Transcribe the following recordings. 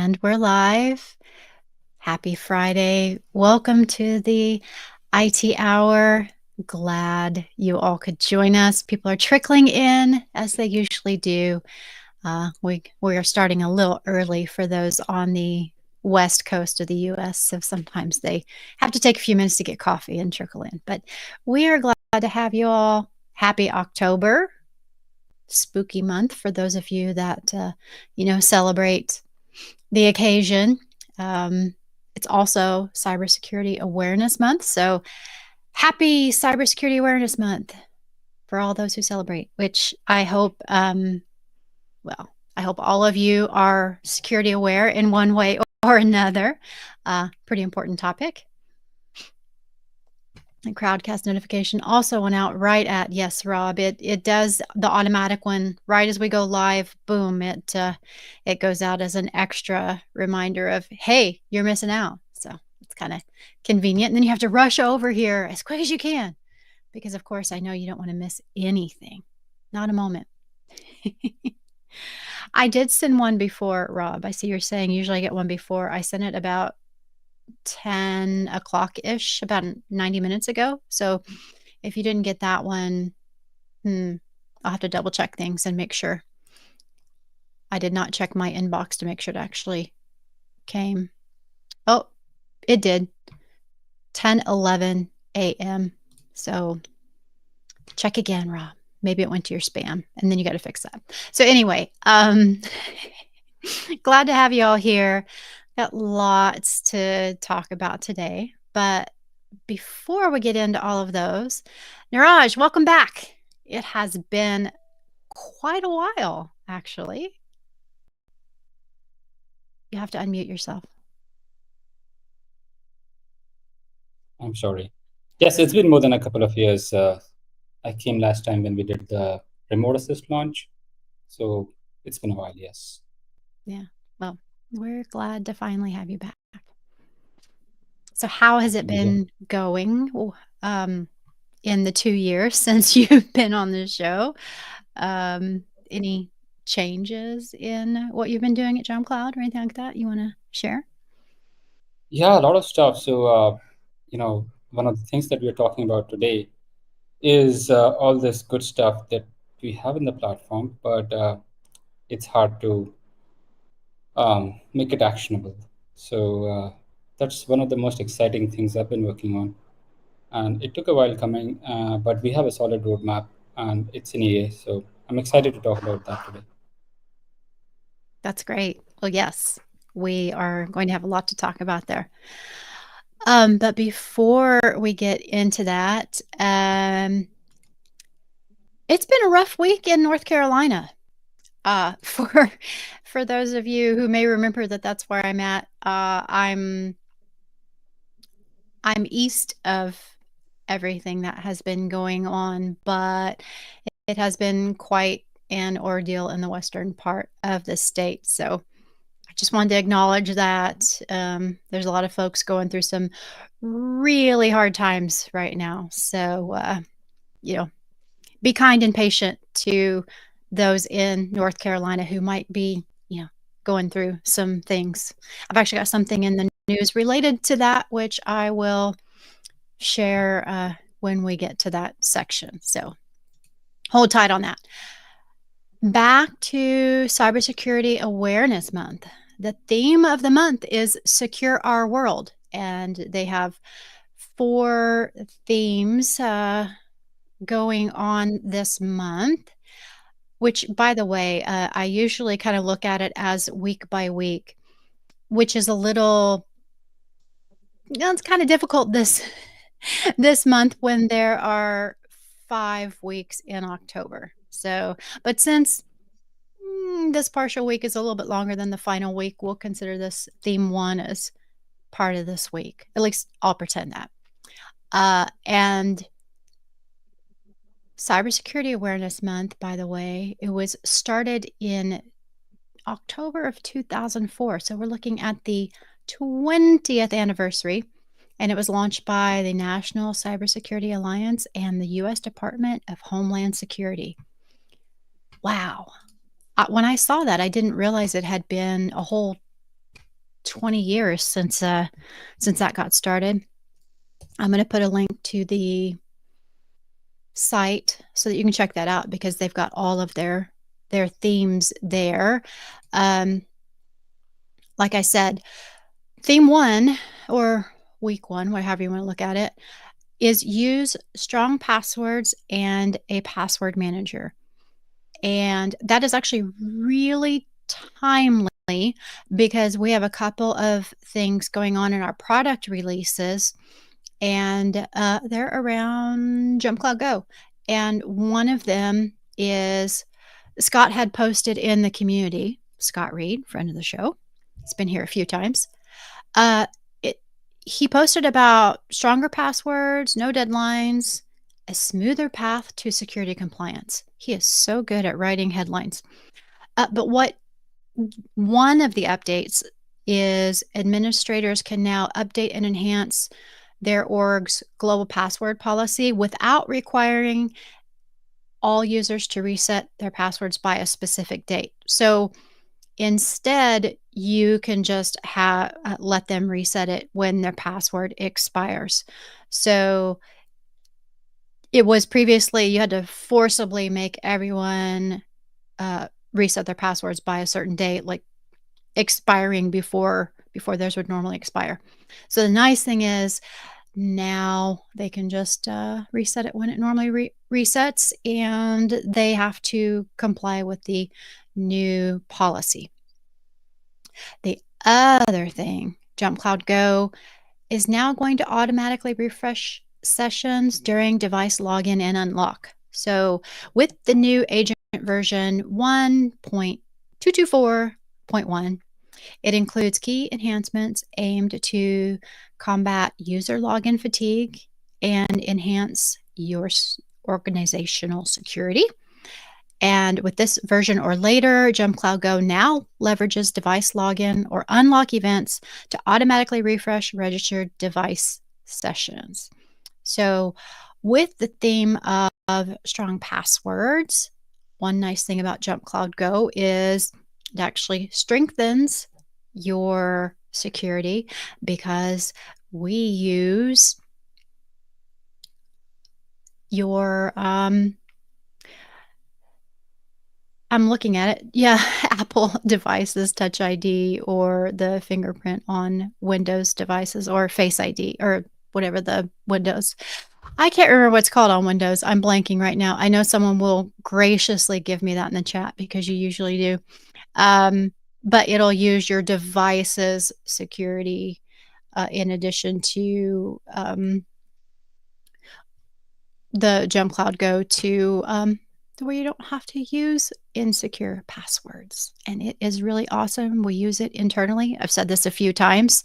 And we're live. Happy Friday. Welcome to the IT Hour. Glad you all could join us. People are trickling in as they usually do. We are starting a little early for those on the west coast of the US, so sometimes they have to take a few minutes to get coffee and trickle in. But we are glad to have you all. Happy October, spooky month for those of you that celebrate the occasion. It's also Cybersecurity Awareness Month, so happy Cybersecurity Awareness Month for all those who celebrate, which I hope, I hope all of you are security aware in one way or another. Pretty important topic. The Crowdcast notification also went out right at, yes, Rob, it does the automatic one right as we go live. Boom, it goes out as an extra reminder of, hey, you're missing out. So it's kind of convenient. And then you have to rush over here as quick as you can because, of course, I know you don't want to miss anything. Not a moment. I did send one before, Rob. I see you're saying usually I get one before. I sent it about 10 o'clock-ish, about 90 minutes ago. So if you didn't get that one, I'll have to double check things and make sure. I did not check my inbox to make sure it actually came. Oh, it did. 10:11 a.m. So check again, Rob. Maybe it went to your spam, and then you got to fix that. So anyway, glad to have you all here. Got lots to talk about today, but before we get into all of those, Neeraj, welcome back. It has been quite a while, actually. You have to unmute yourself. I'm sorry. Yes, it's been more than a couple of years. I came last time when we did the remote assist launch. So it's been a while, yes. Yeah, well, we're glad to finally have you back. So how has it been going in the 2 years since you've been on the show? Any changes in what you've been doing at Jump Cloud or anything like that you want to share? Yeah, a lot of stuff. So, one of the things that we're talking about today is all this good stuff that we have in the platform, but it's hard to make it actionable. So that's one of the most exciting things I've been working on. And it took a while coming, but we have a solid roadmap and it's in EA. So I'm excited to talk about that today. That's great. Well, yes, we are going to have a lot to talk about there. But before we get into that, it's been a rough week in North Carolina. For those of you who may remember that's where I'm at. I'm east of everything that has been going on, but it has been quite an ordeal in the western part of the state. So I just wanted to acknowledge that there's a lot of folks going through some really hard times right now. So, be kind and patient to those in North Carolina who might be, going through some things. I've actually got something in the news related to that, which I will share when we get to that section. So hold tight on that. Back to Cybersecurity Awareness Month. The theme of the month is Secure Our World, and they have 4 themes going on this month, which, by the way, I usually kind of look at it as week by week, which is a little, it's kind of difficult this month when there are 5 weeks in October. So, but since this partial week is a little bit longer than the final week, we'll consider this theme 1 as part of this week. At least I'll pretend that. And Cybersecurity Awareness Month, by the way, it was started in October of 2004. So we're looking at the 20th anniversary, and it was launched by the National Cybersecurity Alliance and the U.S. Department of Homeland Security. Wow. When I saw that, I didn't realize it had been a whole 20 years since that got started. I'm going to put a link to the site so that you can check that out because they've got all of their themes there. Um, like I said, theme 1 or week 1, however you want to look at it, is use strong passwords and a password manager. And that is actually really timely because we have a couple of things going on in our product releases, and they're around Jump Cloud Go. And one of them is Scott had posted in the community. Scott Reed, friend of the show, he's been here a few times. Uh, it, he posted about stronger passwords, no deadlines, a smoother path to security compliance. He is so good at writing headlines. But what one of the updates is administrators can now update and enhance their org's global password policy without requiring all users to reset their passwords by a specific date. So instead, you can just let them reset it when their password expires. So it was previously you had to forcibly make everyone reset their passwords by a certain date, like expiring before theirs would normally expire. So the nice thing is now they can just reset it when it normally resets, and they have to comply with the new policy. The other thing, Jump Cloud Go is now going to automatically refresh sessions during device login and unlock. So with the new agent version 1.224.1, it includes key enhancements aimed to combat user login fatigue and enhance your organizational security. And with this version or later, Jump Cloud Go now leverages device login or unlock events to automatically refresh registered device sessions. So, with the theme of strong passwords, one nice thing about Jump Cloud Go is it actually strengthens your security because we use your I'm looking at it. Yeah, Apple devices, Touch ID or the fingerprint on Windows devices or Face ID or whatever the Windows. I can't remember what's called on Windows. I'm blanking right now. I know someone will graciously give me that in the chat because you usually do. But it'll use your device's security in addition to the Jump Cloud Go to where you don't have to use insecure passwords. And it is really awesome. We use it internally. I've said this a few times.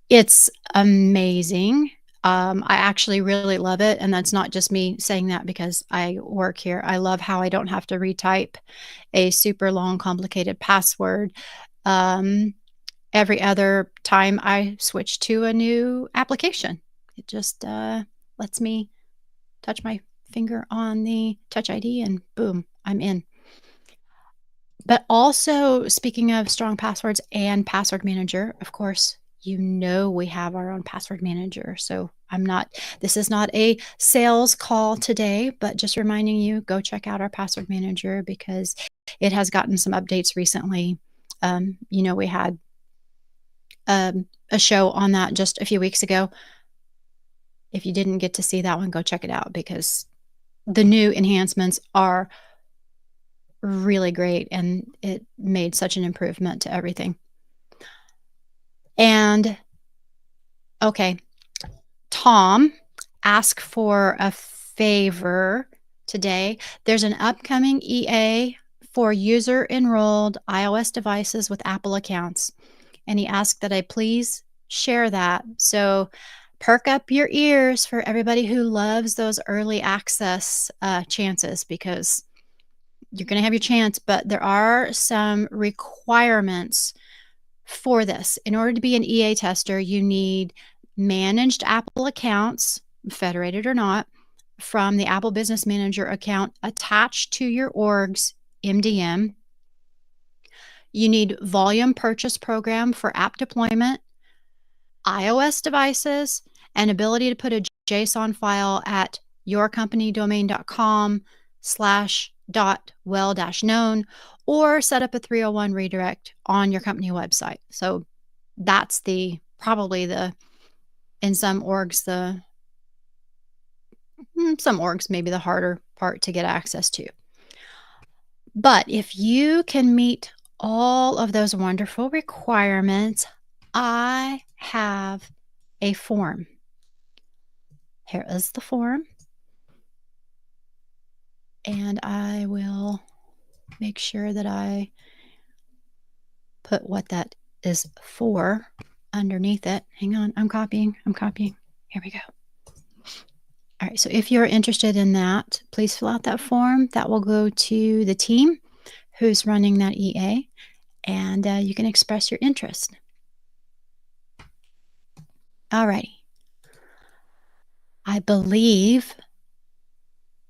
It's amazing. I actually really love it. And that's not just me saying that because I work here. I love how I don't have to retype a super long, complicated password every other time I switch to a new application. It just lets me touch my finger on the Touch ID and boom, I'm in. But also, speaking of strong passwords and password manager, of course, you know we have our own password manager. So this is not a sales call today, but just reminding you, go check out our password manager because it has gotten some updates recently. We had a show on that just a few weeks ago. If you didn't get to see that one, go check it out because the new enhancements are really great and it made such an improvement to everything. And okay, Tom asked for a favor today. There's an upcoming EA for user enrolled iOS devices with Apple accounts. And he asked that I please share that. So perk up your ears for everybody who loves those early access chances because you're going to have your chance, but there are some requirements for this. In order to be an EA tester, you need managed Apple accounts, federated or not, from the Apple Business Manager account attached to your org's MDM. You need volume purchase program for app deployment, iOS devices, and ability to put a JSON file at yourcompanydomain.com slash dot well dash known, or set up a 301 redirect on your company website. So that's probably in some orgs, some orgs maybe the harder part to get access to. But if you can meet all of those wonderful requirements, I have a form. Here is the form. And I will make sure that I put what that is for underneath it. Hang on, I'm copying. Here we go. All right, so if you're interested in that, please fill out that form. That will go to the team who's running that EA, and you can express your interest. All righty. I believe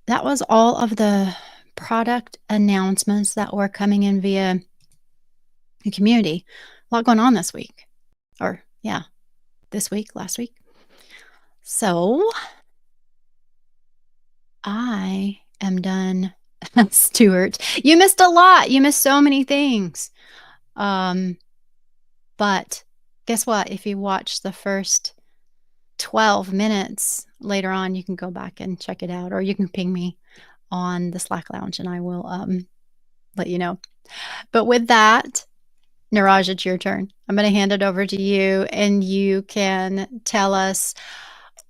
that was all of the product announcements that were coming in via the community. A lot going on this week. Or, yeah, this week, last week. So I am done. Stuart, you missed a lot. You missed so many things. But guess what? If you watch the first 12 minutes later on, you can go back and check it out, or you can ping me on the Slack lounge and I will let you know. But with that, Neeraj, it's your turn. I'm going to hand it over to you, and you can tell us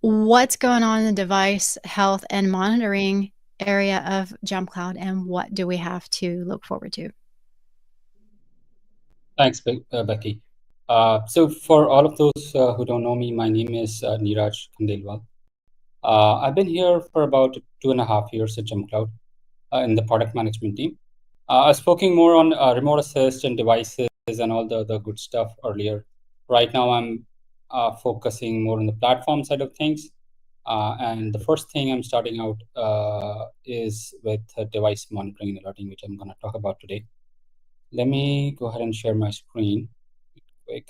what's going on in the device health and monitoring area of JumpCloud, and what do we have to look forward to? Thanks, Becky. So for all of those who don't know me, my name is Neeraj K. I've been here for about 2.5 years at JumpCloud in the product management team. I was focusing more on remote assist and devices and all the good stuff earlier. Right now, I'm focusing more on the platform side of things. And the first thing I'm starting out is with device monitoring and alerting, which I'm going to talk about today. Let me go ahead and share my screen quick.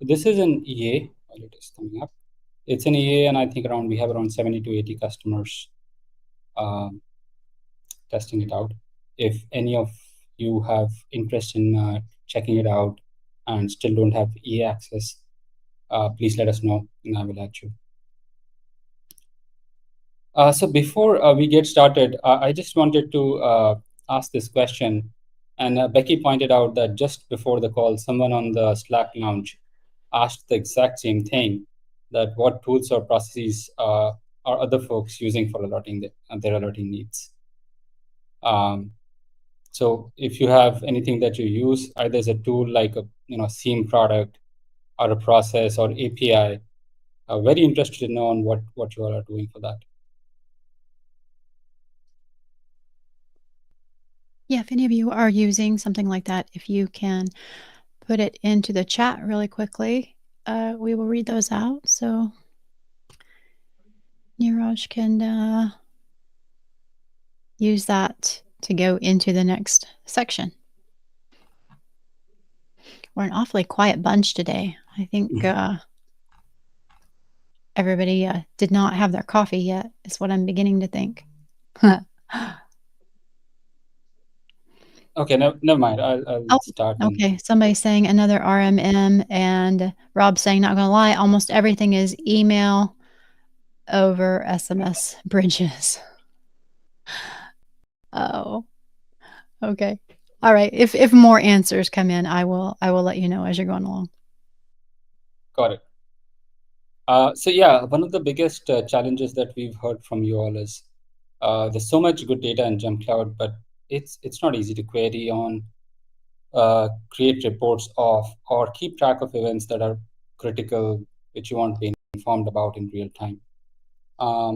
This is an EA while it is coming up. It's an EA, and I think we have around 70 to 80 customers testing it out. If any of you have interest in checking it out and still don't have EA access, please let us know and I will add you. So before we get started, I just wanted to ask this question. And Becky pointed out that just before the call, someone on the Slack lounge asked the exact same thing, that what tools or processes are other folks using for alerting their alerting needs. So if you have anything that you use, either as a tool like a theme product or a process or API, very interested to know on what you all are doing for that. Yeah, if any of you are using something like that, if you can put it into the chat really quickly, we will read those out. So Neeraj can use that to go into the next section. We're an awfully quiet bunch today. I think everybody did not have their coffee yet, is what I'm beginning to think. Okay, never mind. I'll start. Okay, somebody's saying another RMM, and Rob's saying, not gonna lie, almost everything is email over SMS bridges. Oh, okay. All right. If more answers come in, I will let you know as you're going along. Got it. So yeah, one of the biggest challenges that we've heard from you all is there's so much good data in JumpCloud, but it's not easy to query on, create reports of, or keep track of events that are critical, which you want to be informed about in real time.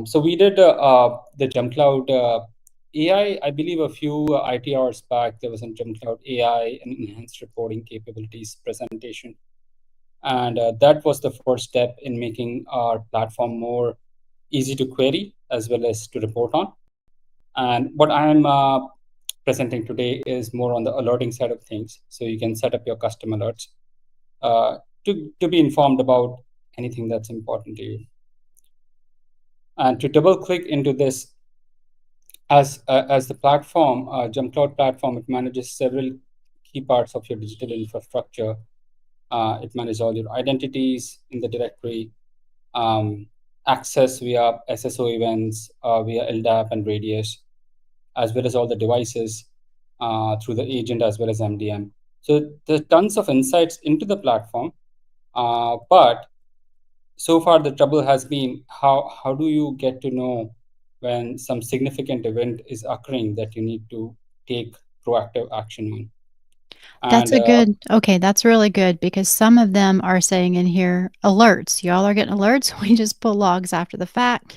So we did the JumpCloud AI, I believe a few IT hours back, there was a JumpCloud AI and enhanced reporting capabilities presentation. And that was the first step in making our platform more easy to query as well as to report on. And what I'm presenting today is more on the alerting side of things. So you can set up your custom alerts uh, to be informed about anything that's important to you. And to double click into this, as the platform, Jump Cloud platform, it manages several key parts of your digital infrastructure. It manages all your identities in the directory, um, access via SSO events, via LDAP and Radius, as well as all the devices through the agent as well as MDM. So there's tons of insights into the platform, but so far the trouble has been how do you get to know when some significant event is occurring that you need to take proactive action on. That's And a good okay, that's really good because some of them are saying in here, alerts. Y'all are getting alerts. We just pull logs after the fact.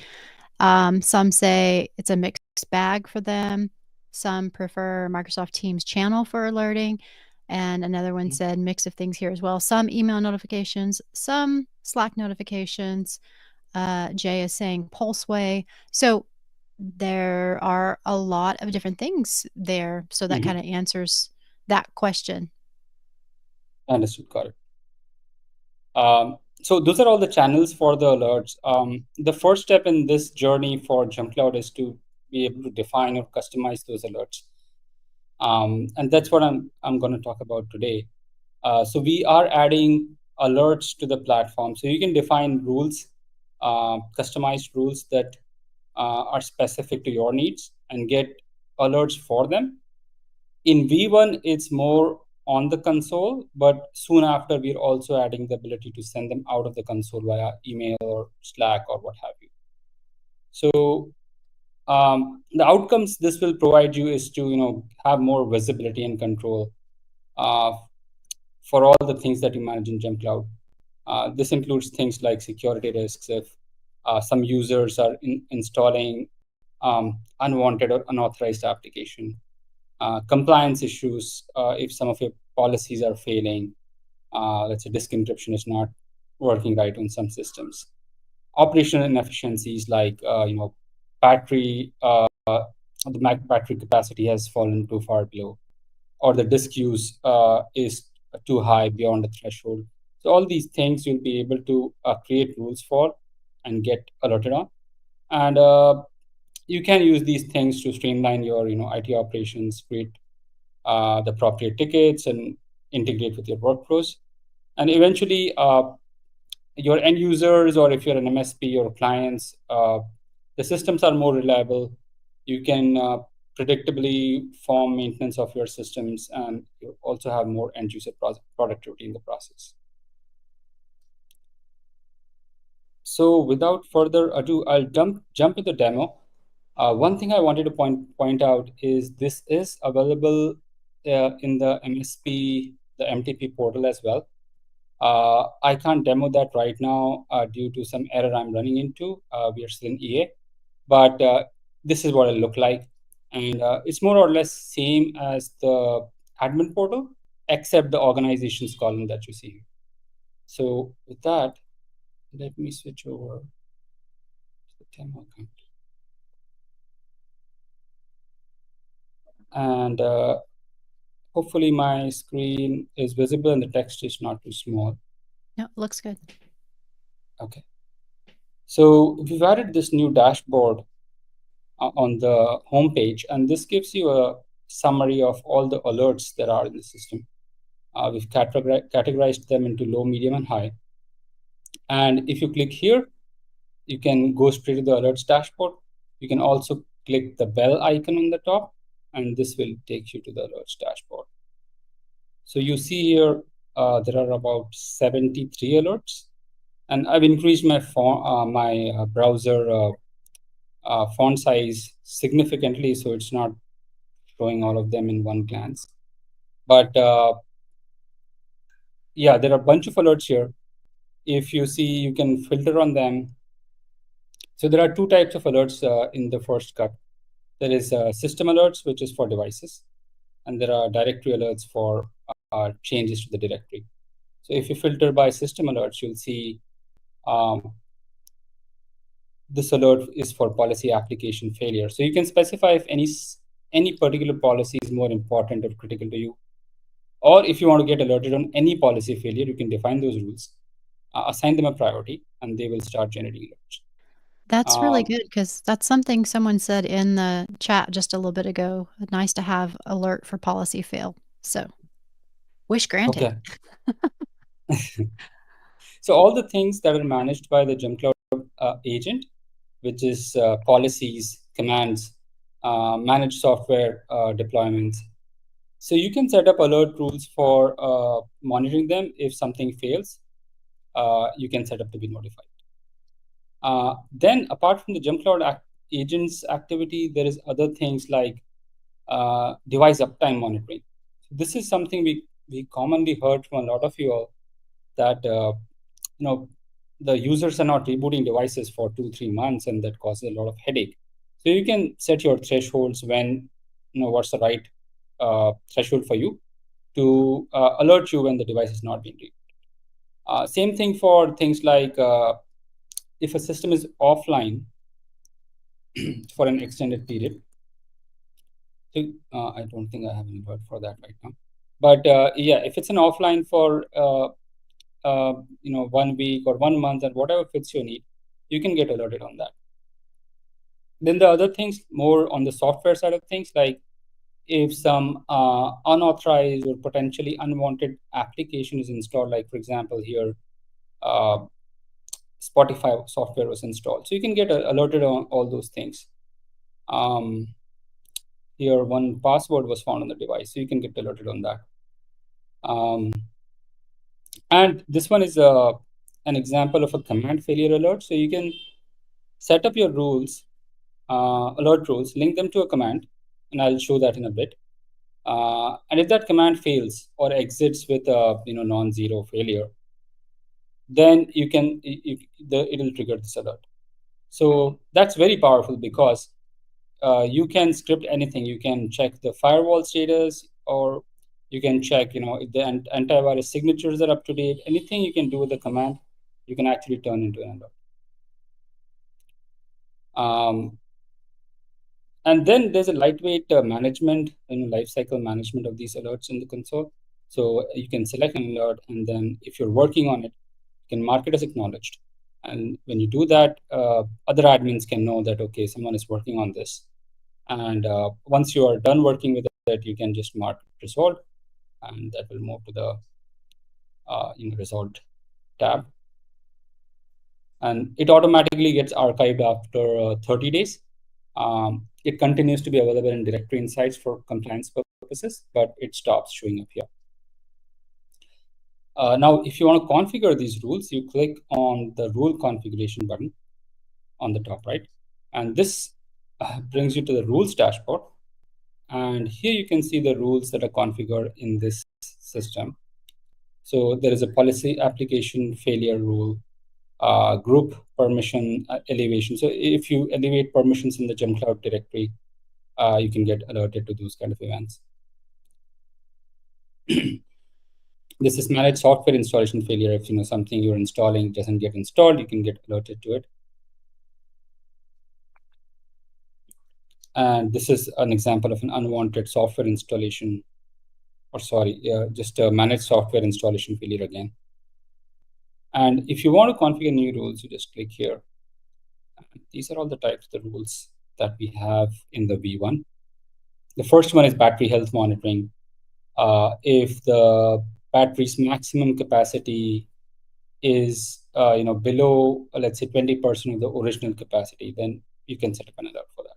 Some say it's a mixed bag for them. Some prefer Microsoft Teams channel for alerting. And another one said mix of things here as well. Some email notifications, some Slack notifications. Jay is saying Pulseway. So there are a lot of different things there. So that kind of answers that question. understood, got it. So those are all the channels for the alerts. The first step in this journey for JumpCloud is to be able to define or customize those alerts. And that's what I'm going to talk about today. So we are adding alerts to the platform. So you can define rules, customized rules that are specific to your needs and get alerts for them. In V1, it's more on the console, but soon after, we're also adding the ability to send them out of the console via email or Slack or what have you. So the outcomes this will provide you is to have more visibility and control uh, for all the things that you manage in Gem Cloud. This includes things like security risks if some users are installing unwanted or unauthorized application, compliance issues if some of your policies are failing, let's say disk encryption is not working right on some systems, operational inefficiencies like battery the Mac battery capacity has fallen too far below, or the disk use is too high beyond the threshold. So all these things you'll be able to create rules for and get alerted on. And you can use these things to streamline your IT operations, create the appropriate tickets, and integrate with your workflows. And eventually, your end users, or if you're an MSP or clients, the systems are more reliable. You can predictably form maintenance of your systems, and you also have more end user productivity in the process. So without further ado, I'll jump to the demo. One thing I wanted to point out is this is available in the MSP, the MTP portal as well. I can't demo that right now due to some error I'm running into. We are still in EA, but this is what it look like. And it's more or less same as the admin portal, except the organizations column that you see here. So with that, let me switch over to the demo account. And hopefully my screen is visible and the text is not too small. No, looks good. Okay. So we've added this new dashboard on the home page, and this gives you a summary of all the alerts that are in the system. We've categorized them into low, medium, and high. And if you click here, you can go straight to the alerts dashboard. You can also click the bell icon on the top, and this will take you to the alerts dashboard. So you see here, there are about 73 alerts, and I've increased my browser font size significantly, so it's not showing all of them in one glance. But yeah, there are a bunch of alerts here. If you see, you can filter on them. So there are two types of alerts in the first cut. There is system alerts, which is for devices, and there are directory alerts for changes to the directory. So if you filter by system alerts, you'll see um, this alert is for policy application failure. So you can specify if any particular policy is more important or critical to you, or if you want to get alerted on any policy failure, you can define those rules, assign them a priority, and they will start generating alerts. That's really Um, good because that's something someone said in the chat just a little bit ago. Nice to have alert for policy fail. So, wish granted. okay. So all the things that are managed by the GemCloud agent, which is policies, commands, managed software deployments. So you can set up alert rules for monitoring them. If something fails, you can set up to be notified. Then apart from the GemCloud agents activity, there is other things like device uptime monitoring. This is something we commonly heard from a lot of you all, that you know the users are not rebooting devices for 2-3 months, and that causes a lot of headache. So you can set your thresholds when what's the right threshold for you to alert you when the device is not being rebooted. Same thing for things like if a system is offline for an extended period. So I don't think I have any word for that right now. But yeah, if it's an offline for 1 week or 1 month, and whatever fits your need, you can get alerted on that. Then the other things more on the software side of things, like if some unauthorized or potentially unwanted application is installed, like for example here, uh, Spotify software was installed. So you can get alerted on all those things. Here, one password was found on the device, so you can get alerted on that. And this one is an example of a command failure alert. So you can set up your rules, alert rules, link them to a command, and I'll show that in a bit. And if that command fails or exits with a non-zero failure, then it'll trigger this alert. So that's very powerful because you can script anything. You can check the firewall status, or you can check if the antivirus signatures are up to date. Anything you can do with the command, you can actually turn into an alert. And then there's a lightweight management and lifecycle management of these alerts in the console. So you can select an alert, and then if you're working on it, you can mark it as acknowledged. And when you do that, other admins can know that, okay, someone is working on this. And once you are done working with it, you can just mark resolved, and that will move to the resolved tab. And it automatically gets archived after 30 days. It continues to be available in directory insights for compliance purposes, but it stops showing up here. Now, if you want to configure these rules, you click on the rule configuration button on the top right. And this brings you to the rules dashboard. And here you can see the rules that are configured in this system. So there is a policy application failure rule, group permission elevation. So if you elevate permissions in the GemCloud directory, you can get alerted to those kind of events. This is managed software installation failure. If something you're installing doesn't get installed, you can get alerted to it. And this is an example of an unwanted software installation, or sorry, just a managed software installation failure again. And if you want to configure new rules, you just click here. And these are all the types of the rules that we have in the V1. The first one is battery health monitoring. If the battery's maximum capacity is below, let's say 20% of the original capacity, then you can set up an alert for that.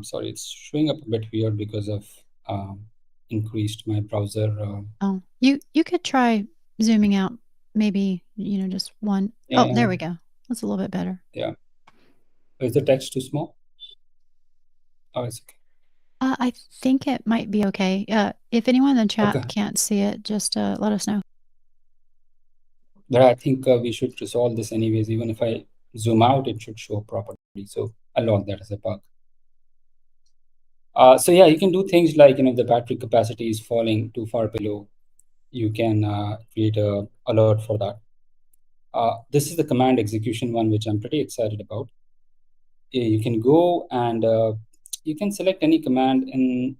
Sorry, it's showing up a bit weird because of increased my browser. Oh, you could try zooming out, maybe, just one. Oh, there Yeah, we go. That's a little bit better. yeah. Is the text too small? Oh, it's okay. I think it might be okay. If anyone in the chat Okay. can't see it, just let us know. But I think we should resolve this anyways. Even if I zoom out, it should show properly. So I'll log that as a bug. So yeah, you can do things like, if the battery capacity is falling too far below, you can create a alert for that. This is the command execution one, which I'm pretty excited about. You can go and you can select any command in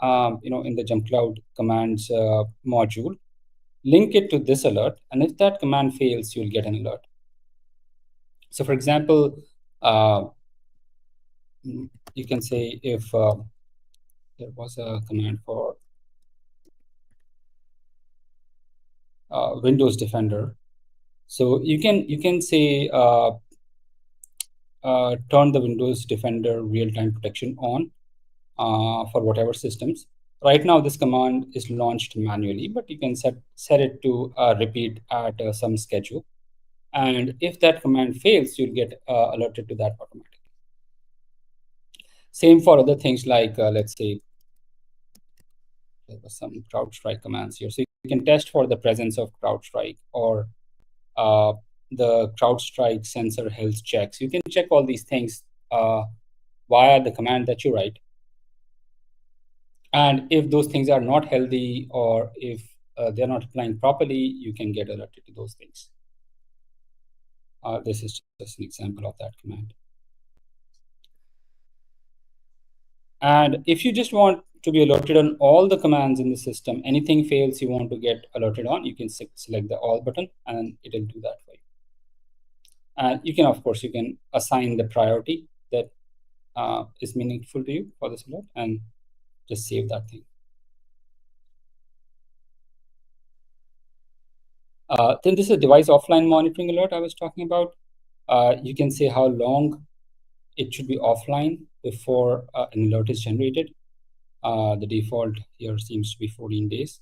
in the jump cloud commands module, link it to this alert, and if that command fails, you'll get an alert. So for example, uh, you can say if there was a command for Windows Defender. So you can say turn the Windows Defender real-time protection on for whatever systems. Right now, this command is launched manually, but you can set it to repeat at some schedule. And if that command fails, you'll get alerted to that automatically. Same for other things like, let's say, there was some CrowdStrike commands here. So you can test for the presence of CrowdStrike or uh, the CrowdStrike sensor health checks. You can check all these things via the command that you write. And if those things are not healthy or if they're not applying properly, you can get alerted to those things. This is just an example of that command. And if you just want to be alerted on all the commands in the system, anything fails you want to get alerted on, you can select the all button and it'll do that for you. And you can, of course, you can assign the priority that is meaningful to you for this alert and just save that thing. Then this is a device offline monitoring alert I was talking about. You can say how long it should be offline before an alert is generated. The default here seems to be 14 days.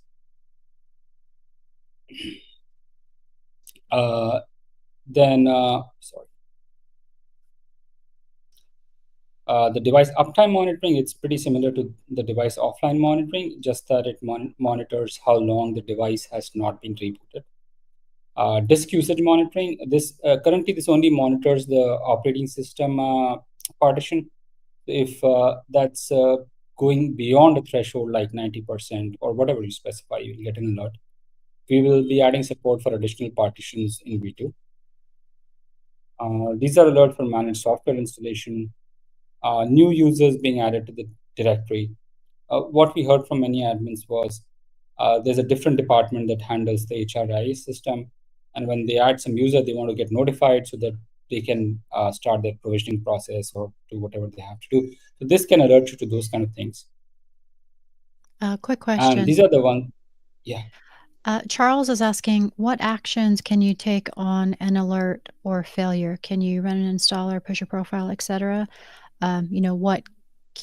Then, sorry. The device uptime monitoring, it's pretty similar to the device offline monitoring, just that it monitors how long the device has not been rebooted. Disk usage monitoring, this currently this only monitors the operating system partition. If that's going beyond a threshold like 90% or whatever you specify, you'll get an alert. We will be adding support for additional partitions in V2. These are alerts for managed software installation, new users being added to the directory. What we heard from many admins was there's a different department that handles the HRIS system. And when they add some user, they want to get notified so that they can start their provisioning process or do whatever they have to do. So this can alert you to those kind of things. Quick And question. these are the ones, yeah. Charles is asking, what actions can you take on an alert or failure? Can you run an installer, push a profile, etc.? What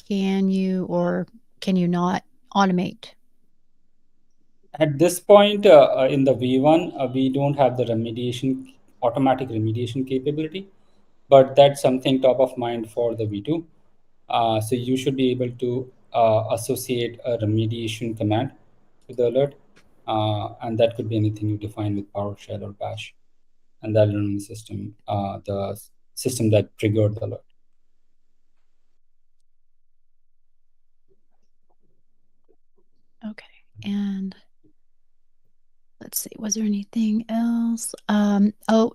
can you or can you not automate? At this point in the V1, we don't have the automatic remediation capability, but that's something top of mind for the V2. So you should be able to associate a remediation command to the alert, and that could be anything you define with PowerShell or Bash, and that'll run the system that triggered the alert. Okay. And let's see, was there anything else?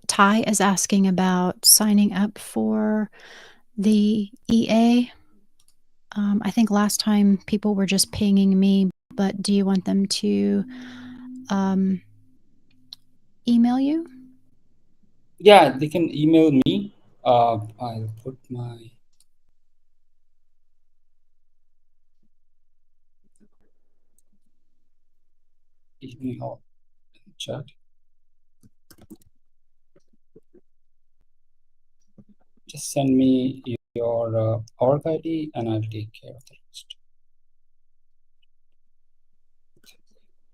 Ty is asking about signing up for the EA. I think last time people were just pinging me, but do you want them to email you? Yeah, they can email me. I'll put my email in the chat. Just send me your org ID and I'll take care of the rest.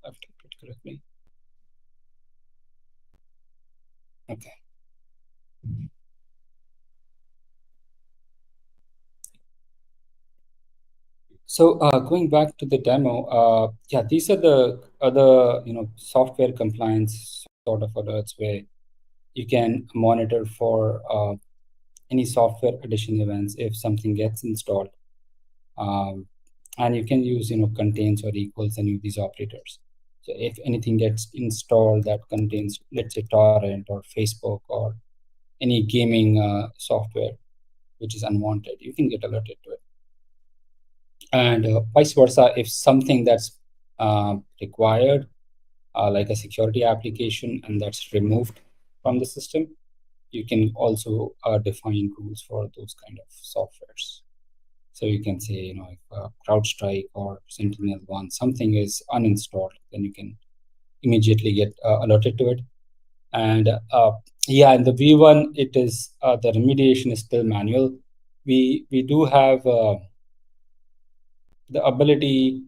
I've typed it correctly. Okay. So going back to the demo, yeah, these are the other software compliance sort of alerts where you can monitor for any software addition events if something gets installed. um, and you can use contains or equals any of these operators. So if anything gets installed that contains, let's say, torrent or Facebook or any gaming software which is unwanted, you can get alerted to it. And vice versa, if something that's required, like a security application, and that's removed from the system, you can also define rules for those kind of softwares. So you can say, if CrowdStrike or Sentinel-1 something is uninstalled, then you can immediately get alerted to it. And yeah, in the V1, it is the remediation is still manual. We do have the ability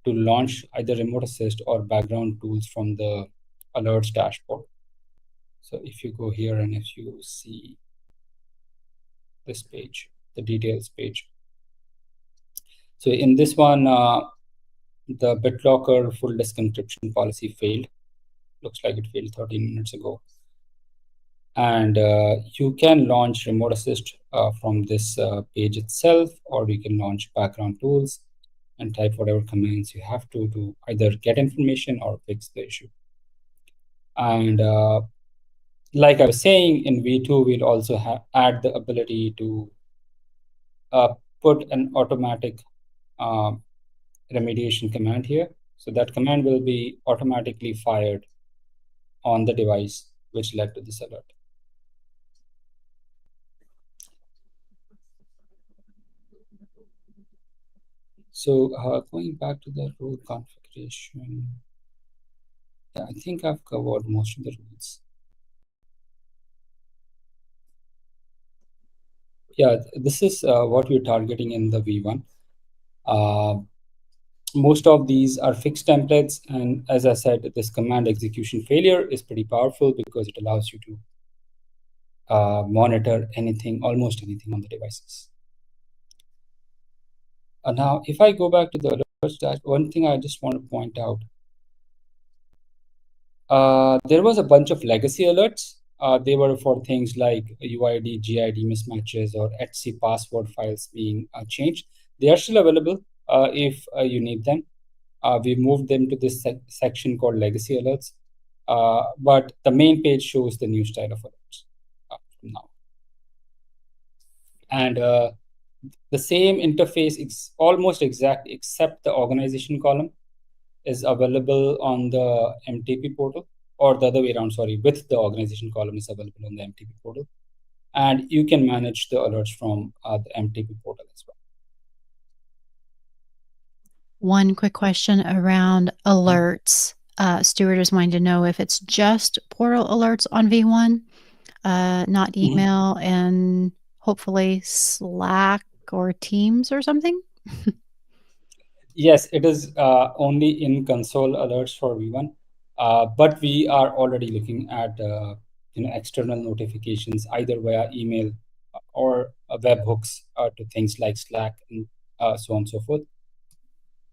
to launch either remote assist or background tools from the alerts dashboard. So if you go here and if you see this page, the details page. So in this one, the BitLocker full disk encryption policy failed. Looks like it failed 13 minutes ago. And you can launch remote assist from this page itself, or you can launch background tools and type whatever commands you have to either get information or fix the issue. And like I was saying, in V2, we'll also add the ability to put an automatic uh, remediation command here. So that command will be automatically fired on the device, which led to this alert. So going back to the rule configuration, yeah, I think I've covered most of the rules. Yeah, this is what we're targeting in the V1. Uh, most of these are fixed templates. And as I said, this command execution failure is pretty powerful because it allows you to monitor anything, almost anything on the devices. Now, if I go back to the alerts dash, one thing I just want to point out, there was a bunch of legacy alerts. They were for things like UID, GID mismatches, or etc password files being changed. They are still available if you need them. We moved them to this section called legacy alerts. But the main page shows the new style of alerts from now. And the same interface is almost exact, except the organization column is available on the MTP portal, or the other way around, sorry, with the organization column is available on the MTP portal. And you can manage the alerts from the MTP portal as well. One quick question around alerts. Stuart is wanting to know if it's just portal alerts on V1, not email, and hopefully Slack or Teams or something. Yes, it is only in console alerts for V1, but we are already looking at external notifications either via email or webhooks to things like Slack and so on and so forth.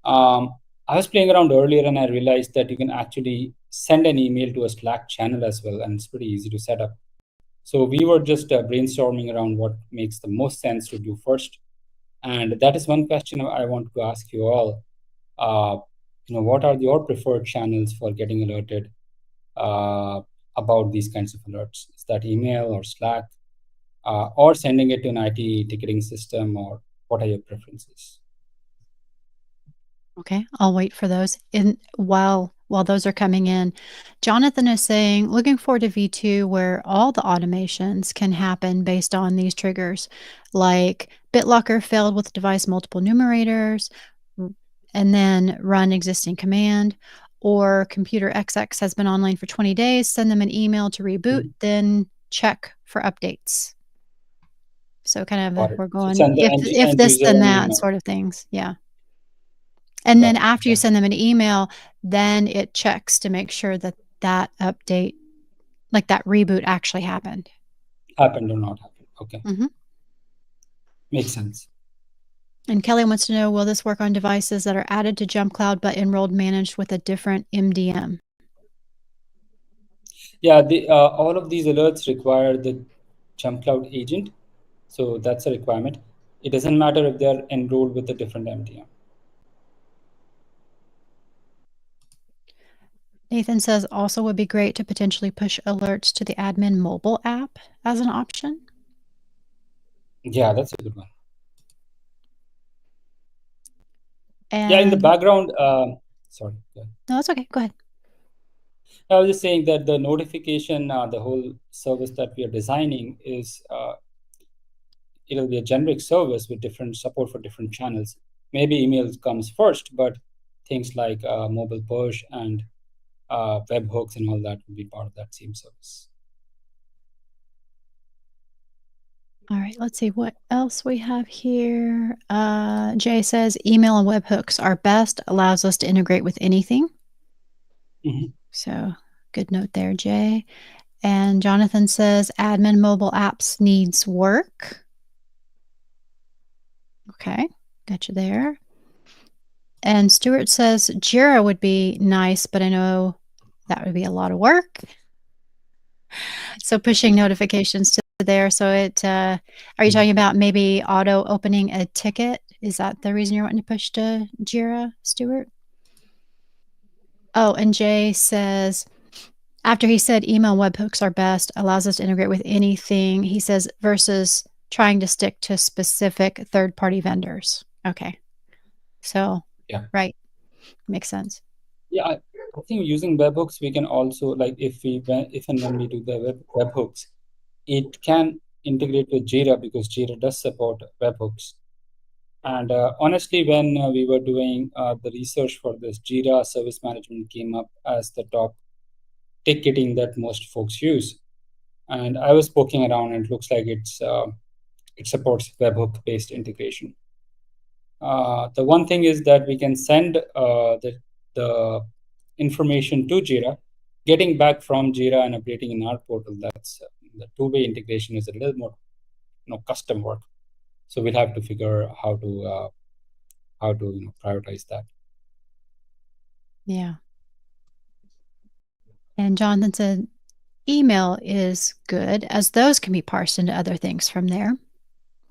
I was playing around earlier and I realized that you can actually send an email to a Slack channel as well, and it's pretty easy to set up. So we were just brainstorming around what makes the most sense to do first. And that is one question I want to ask you all. Uh, what are your preferred channels for getting alerted about these kinds of alerts? Is that email or Slack, or sending it to an IT ticketing system, or what are your preferences? Okay, I'll wait for those. And while those are coming in, Jonathan is saying, looking forward to V2 where all the automations can happen based on these triggers, like BitLocker failed with device multiple numerators, and then run existing command, or computer XX has been online for 20 days, send them an email to reboot, then check for updates. So kind Got of it. we're So going send the if end this user then an that email. sort of things. Yeah. And then Got it. after you Okay. send them an email, then it checks to make sure that that update, like that reboot, actually happened. Happened or not happened. Okay. Mm-hmm. Makes sense. And Kelly wants to know, will this work on devices that are added to Jump Cloud but enrolled managed with a different MDM? Yeah, all of these alerts require the Jump Cloud agent. So that's a requirement. It doesn't matter if they're enrolled with a different MDM. Nathan says also would be great to potentially push alerts to the admin mobile app as an option. Yeah, that's a good one. Yeah, in the And background, sorry. Go ahead. no, it's okay. Go ahead. I was just saying that the notification, the whole service that we are designing is it'll be a generic service with different support for different channels. Maybe email comes first, but things like mobile push and webhooks and all that will be part of that same service. All right, let's see what else we have here. Jay says email and webhooks are best, allows us to integrate with anything. Mhm. So good note there, Jay. And Jonathan says admin mobile apps needs work. Okay, got you there. And Stuart says Jira would be nice, but I know that would be a lot of work. So pushing notifications to there. So are you talking about maybe auto opening a ticket? Is that the reason you're wanting to push to Jira, Stuart? Oh, and Jay says, after he said email webhooks are best, allows us to integrate with anything, he says, versus trying to stick to specific third-party vendors. Okay. So, Yeah. right. Makes sense. Yeah, I think using webhooks, we can also like if and when we do the webhooks, it can integrate with Jira because Jira does support webhooks. And honestly, when we were doing the research for this, Jira service management came up as the top ticketing that most folks use. And I was poking around, and it looks like it supports webhook-based integration. The one thing is that we can send the information to Jira, getting back from Jira and updating in our portal. That's the two-way integration is a little more, custom work. So we'll have to figure how to prioritize that. Yeah. And Jonathan said email is good as those can be parsed into other things from there.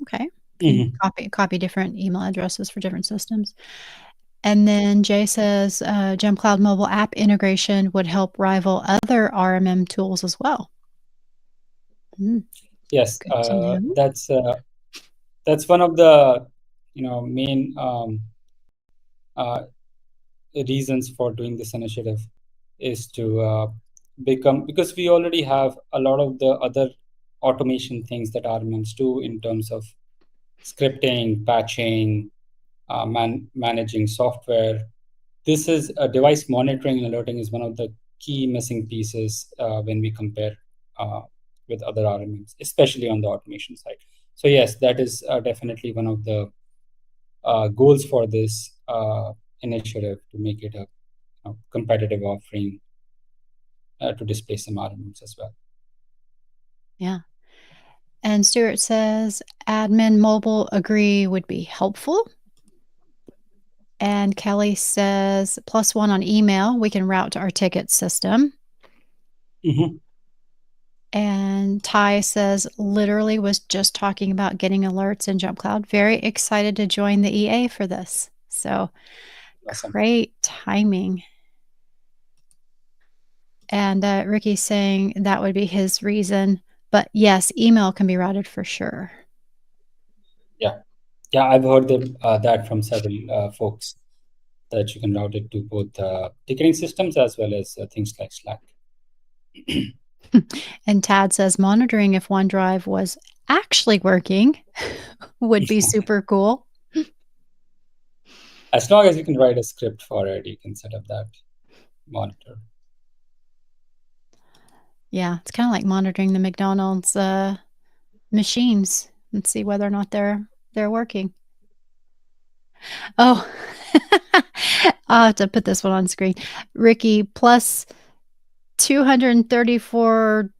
Okay. Can Mhm. copy different email addresses for different systems. And then Jay says GemCloud mobile app integration would help rival other RMM tools as well. Mm, Yes, good to know. that's one of the main uh, reasons for doing this initiative is to become because we already have a lot of the other automation things that RMMs do in terms of scripting, patching, managing software. This is device monitoring and alerting is one of the key missing pieces when we compare uh, with other RMMs, especially on the automation side. So yes, that is definitely one of the goals for this initiative to make it a competitive offering to displace some RMMs as well. Yeah. And Stuart says admin mobile agree would be helpful. And Kelly says +1 on email. We can route to our ticket system. Mhm. And Ty says literally was just talking about getting alerts in JumpCloud. Very excited to join the EA for this. So Awesome. great timing. And Ricky's saying that would be his reason. But yes, email can be routed for sure. Yeah, yeah, I've heard that from several folks that you can route it to both ticketing systems as well as things like Slack. And Tad says monitoring if OneDrive was actually working would be super cool. As long as you can write a script for it, you can set up that monitor. Yeah, it's kind of like monitoring the McDonald's machines and see whether or not they're working. Oh, I'll have to put this one on screen. Ricky plus 234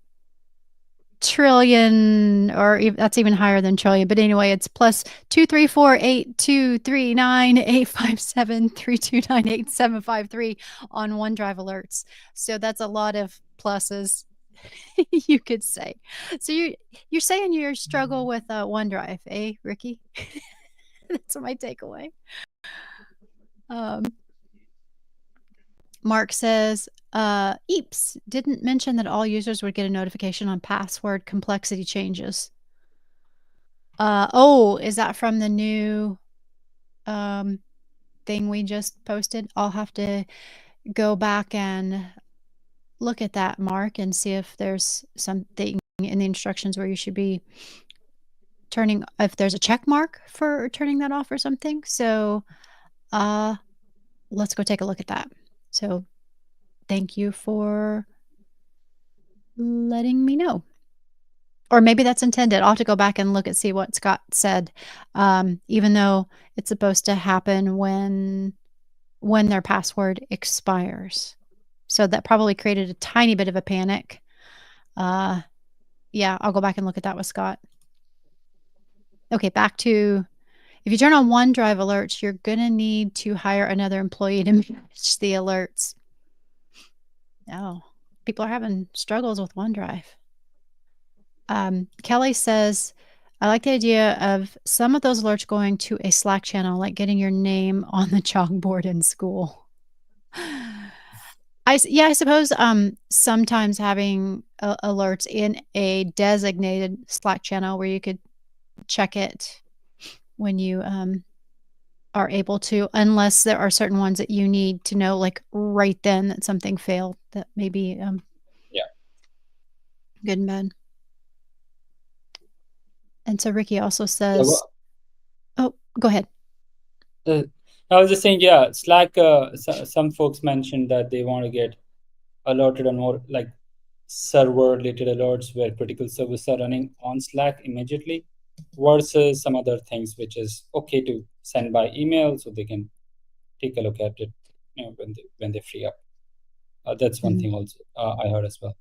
trillion, or that's even higher than trillion. But anyway, it's plus 23482398573298753 on OneDrive alerts. So that's a lot of pluses. you could say. So you're saying you struggle with OneDrive, eh, Ricky? That's my takeaway. Um, Mark says, Eeps didn't mention that all users would get a notification on password complexity changes. Oh, is that from the new um, thing we just posted? I'll have to go back and look at that, Mark, and see if there's something in the instructions where you should be turning, if there's a check mark for turning that off or something. So uh, let's go take a look at that. So thank you for letting me know. Or maybe that's intended. I'll have to go back and look and see what Scott said. Even though it's supposed to happen when their password expires. So that probably created a tiny bit of a panic. Yeah, I'll go back and look at that with Scott. Okay, back to, if you turn on OneDrive alerts, you're going to need to hire another employee to manage the alerts. Oh, people are having struggles with OneDrive. Kelly says, I like the idea of some of those alerts going to a Slack channel, like getting your name on the chalkboard in school. I suppose sometimes having alerts in a designated Slack channel where you could check it when you are able to, unless there are certain ones that you need to know, like right then that something failed, that maybe Yeah. good and bad. And so Ricky also Yeah, says, oh, go ahead. uh, I was just saying, yeah, Slack. Some folks mentioned that they want to get alerted on more like server-related alerts where critical services are running on Slack immediately, versus some other things which is okay to send by email so they can take a look at it, when they free up. That's one Mhm. thing also I heard as well.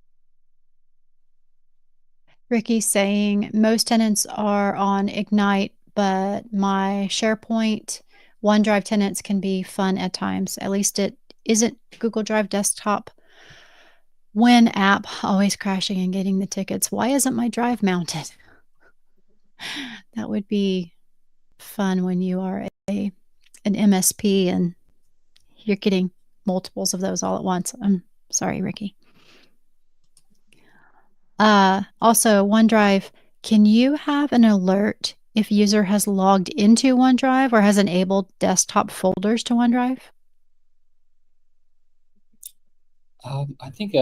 Ricky saying most tenants are on Ignite, but my SharePoint OneDrive tenants can be fun at times. At least it isn't Google Drive Desktop when app always crashing and getting the tickets. Why isn't my drive mounted? That would be fun when you are an MSP and you're getting multiples of those all at once. I'm sorry, Ricky. Also, OneDrive, can you have an alert if user has logged into OneDrive or has enabled desktop folders to OneDrive? I think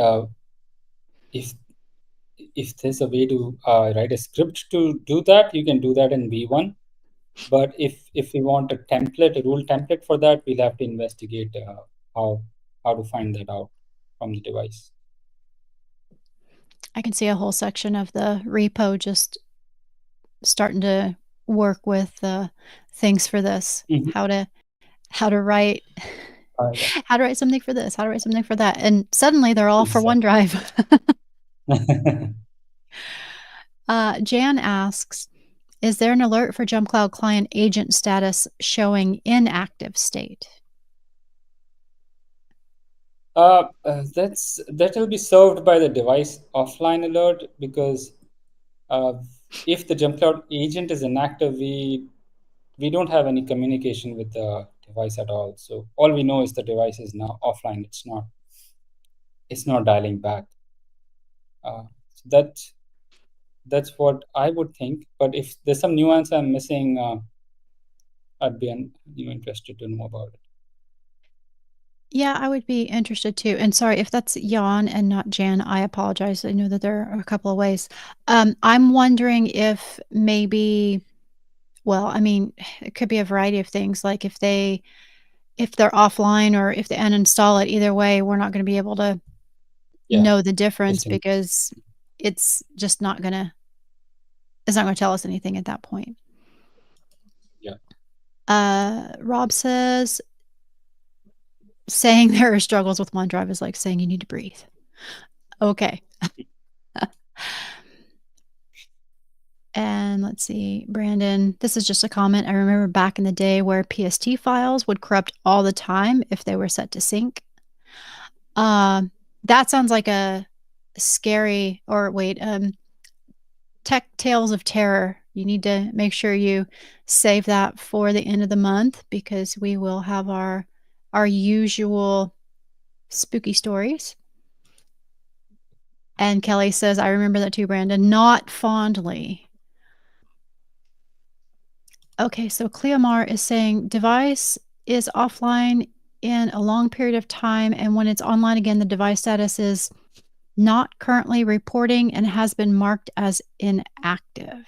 if there's a way to write a script to do that, you can do that in V1. But if we want a template, a rule template for that, we'll have to investigate how how to find that out from the device. I can see a whole section of the repo just starting to work with things for this. Mhm. How to write Yeah, how to write something for this, how to write something for that, and suddenly they're all for exactly. OneDrive. Jan asks, is there an alert for Jump Cloud client agent status showing inactive state? That'll be served by the device offline alert, because uh, if the jump cloud agent is inactive, we don't have any communication with the device at all. So all we know is the device is now offline. It's not dialing back. So that's what I would think. But if there's some nuance I'm missing, I'd be interested to know about it. Yeah, I would be interested too. And sorry if that's Jan and not Jan. I apologize. I know that there are a couple of ways. I'm wondering if maybe, well, I mean, it could be a variety of things. Like if they're offline or if they uninstall it, either way, we're not going to be able to Yeah, know the difference distinct. because it's just not gonna it's not gonna tell us anything at that point. Yeah. Rob says saying there are struggles with OneDrive is like saying you need to breathe. Okay. And let's see, Brandon, this is just a comment. I remember back in the day where PST files would corrupt all the time if they were set to sync. Uh, that sounds like scary or wait, tech tales of terror. You need to make sure you save that for the end of the month because we will have our usual spooky stories. And Kelly says, I remember that too, Brandon, not fondly. Okay, so Cleomar is saying device is offline in a long period of time, and when it's online again, the device status is not currently reporting and has been marked as inactive.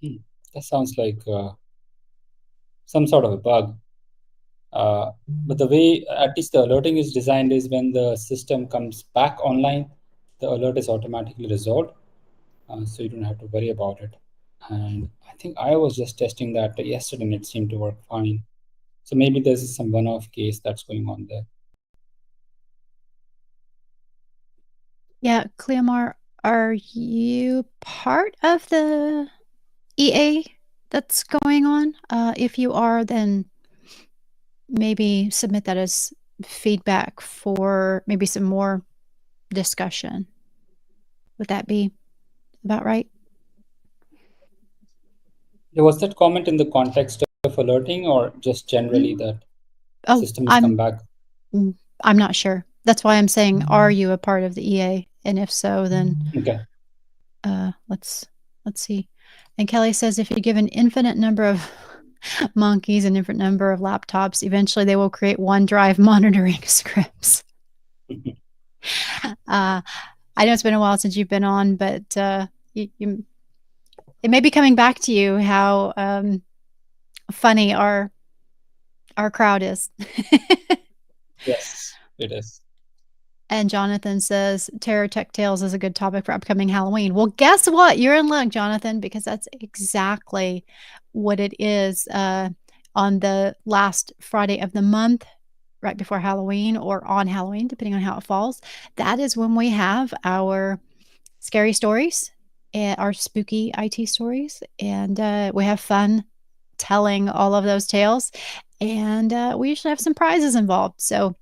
Hmm. That sounds like some sort of a bug. But the way, at least the alerting is designed, is when the system comes back online, the alert is automatically resolved, so you don't have to worry about it. And I think I was just testing that yesterday, and it seemed to work fine. So maybe there's some one-off case that's going on there. Yeah, Cleomar, are you part of the EA that's going on? If you are, then maybe submit that as feedback for maybe some more discussion. Would that be about right? Was that comment in the context of alerting or just generally Mm, that oh, systems come back? I'm not sure. That's why I'm saying, are you a part of the EA? And if so, then Okay. let's see. And Kelly says if you give an infinite number of monkeys an infinite number of laptops, eventually they will create OneDrive monitoring scripts. I know it's been a while since you've been on, but it may be coming back to you how funny our crowd is. Yes, it is. And Jonathan says Terror Tech Tales is a good topic for upcoming Halloween. Well, guess what? You're in luck, Jonathan, because that's exactly what it is on the last Friday of the month, right before Halloween or on Halloween, depending on how it falls. That is when we have our scary stories, our spooky IT stories, and we have fun telling all of those tales. And we usually have some prizes involved. So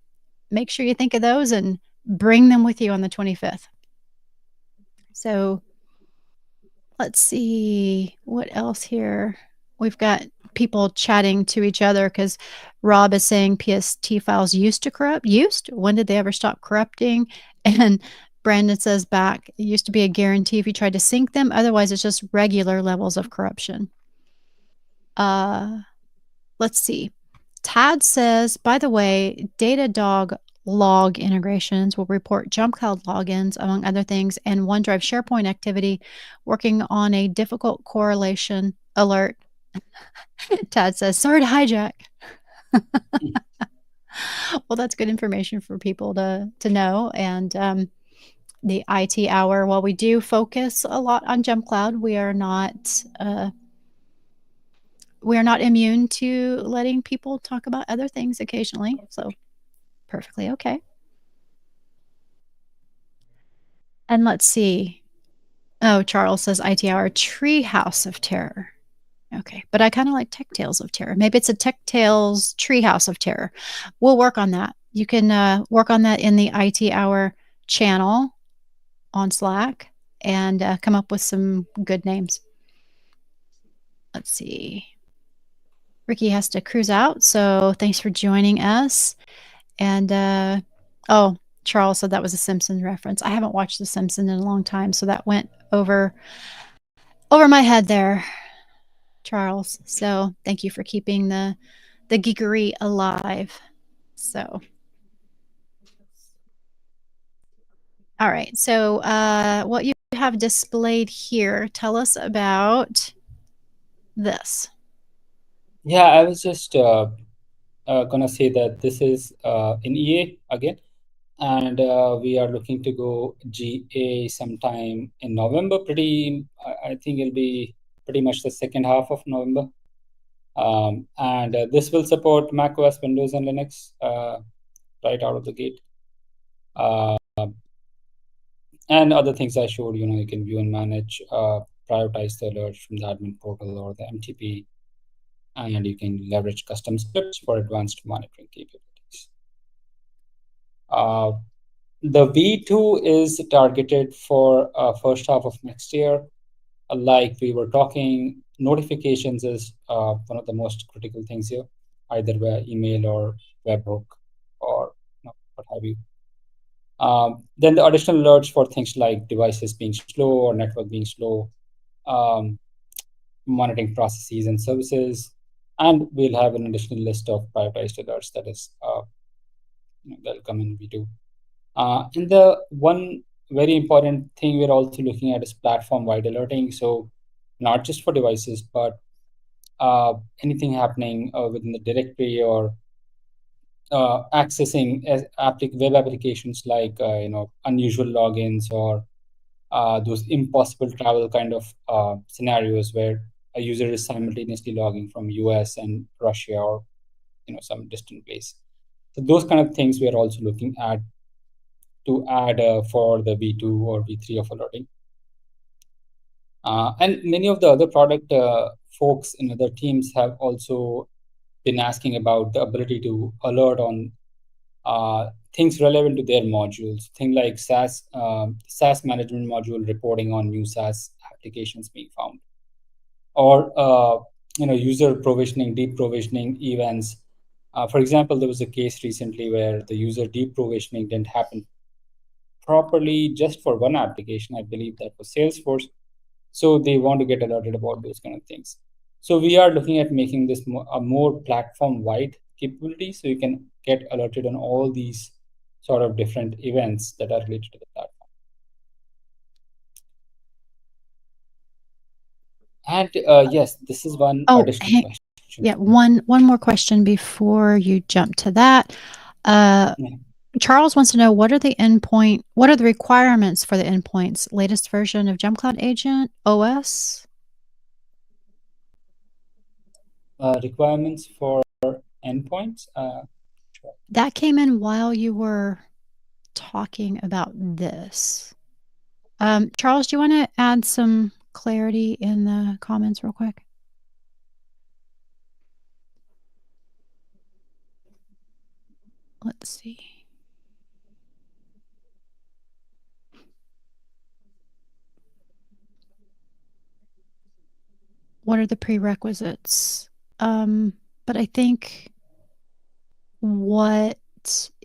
make sure you think of those and bring them with you on the 25th. So let's see what else here. We've got people chatting to each other because Rob is saying PST files used to corrupt. Used? When did they ever stop corrupting? And Brandon says back, it used to be a guarantee if you tried to sync them. Otherwise, it's just regular levels of corruption. Uh, let's see. Tad says, by the way, Datadog log integrations will report jump cloud logins, among other things, and OneDrive SharePoint activity working on a difficult correlation alert. Tad says, sorry to hijack. Well, that's good information for people to know. And the IT hour, while we do focus a lot on jump cloud, we are not immune to letting people talk about other things occasionally. So perfectly okay. And let's see. Oh, Charles says IT Hour Treehouse of Terror. Okay, but I kind of like Tech Tales of Terror. Maybe it's a Tech Tales Treehouse of Terror. We'll work on that. You can work on that in the IT Hour channel on Slack and come up with some good names. Let's see. Ricky has to cruise out, so thanks for joining us. And oh, Charles said that was a Simpsons reference. I haven't watched The Simpsons in a long time, so that went over my head there, Charles. So thank you for keeping the geekery alive. So all right. So what you have displayed here, tell us about this. Yeah, I was just gonna say that this is in EA again, and we are looking to go GA sometime in November. I think it'll be pretty much the second half of November. And this will support macOS, Windows, and Linux right out of the gate. Uh, and other things I showed, you can view and manage, prioritize the alerts from the admin portal or the MTP, and you can leverage custom scripts for advanced monitoring capabilities. Uh, the V2 is targeted for first half of next year. Like we were talking, notifications is one of the most critical things here, either via email or webhook or what have you. Then the additional alerts for things like devices being slow or network being slow, um, monitoring processes and services, and we'll have an additional list of prioritized alerts that is that'll come in V2. And the one very important thing we're also looking at is platform-wide alerting. So not just for devices, but anything happening within the directory or accessing web applications like unusual logins or those impossible travel kind of scenarios where a user is simultaneously logging from US and Russia or some distant place. So those kind of things we are also looking at to add for the V2 or V3 of alerting. And many of the other product folks in other teams have also been asking about the ability to alert on things relevant to their modules, things like SaaS management module reporting on new SaaS applications being found, or user provisioning, deep provisioning events. For example, there was a case recently where the user deep provisioning didn't happen properly just for one application. I believe that was Salesforce. So they want to get alerted about those kind of things. So we are looking at making this a more platform-wide capability, so you can get alerted on all these sort of different events that are related to the platform. And yes, this is one Oh, additional question. yeah, one more question before you jump to that. Uh, Yeah. Charles wants to know what are the requirements for the endpoint's latest version of GemCloud Agent OS? Requirements for endpoints. Sure. That came in while you were talking about this. Charles, do you want to add some clarity in the comments real quick? Let's see. What are the prerequisites? But I think what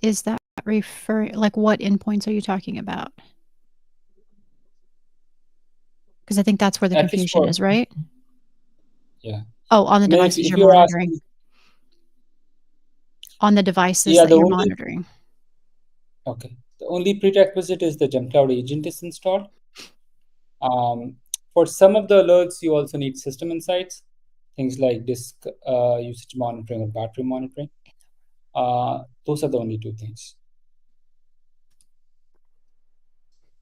is that referring, like what endpoints are you talking about? Because I think that's where the At least confusion for is, right? yeah. Oh, on the I mean, devices if you're you're monitoring. asking, On the devices yeah, that the you're only monitoring. okay, the only prerequisite is the GemCloud agent is installed. Um, for some of the alerts, you also need system insights, things like disk usage monitoring or battery monitoring. Those are the only two things.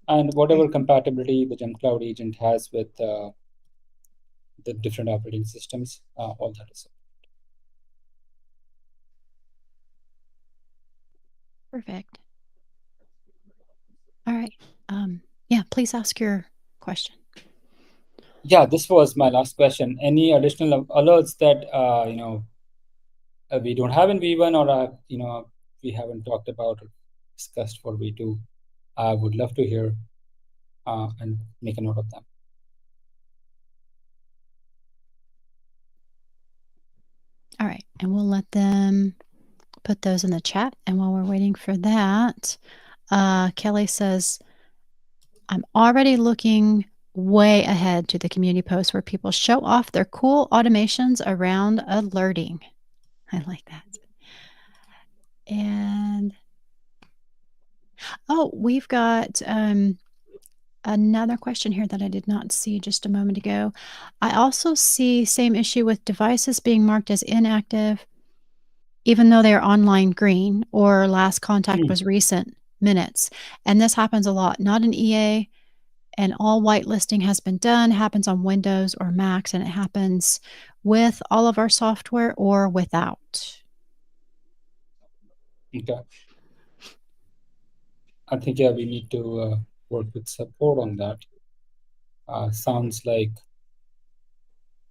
And Okay, whatever compatibility the GemCloud agent has with the different operating systems, all that is. perfect. All right. Yeah, please ask your question. Yeah, this was my last question. Any additional alerts that we don't have in V1 or we haven't talked about or discussed for V2? I would love to hear and make a note of them. All right, and we'll let them put those in the chat. And while we're waiting for that, Kelly says, I'm already looking way ahead to the community posts where people show off their cool automations around alerting. I like that. And oh, we've got another question here that I did not see just a moment ago. I also see same issue with devices being marked as inactive, even though they're online green or last contact Hmm. was recent minutes. And this happens a lot, not in EA. And all whitelisting has been done, happens on Windows or Macs, and it happens with all of our software or without. Okay. I think, yeah, we need to work with support on that. Sounds like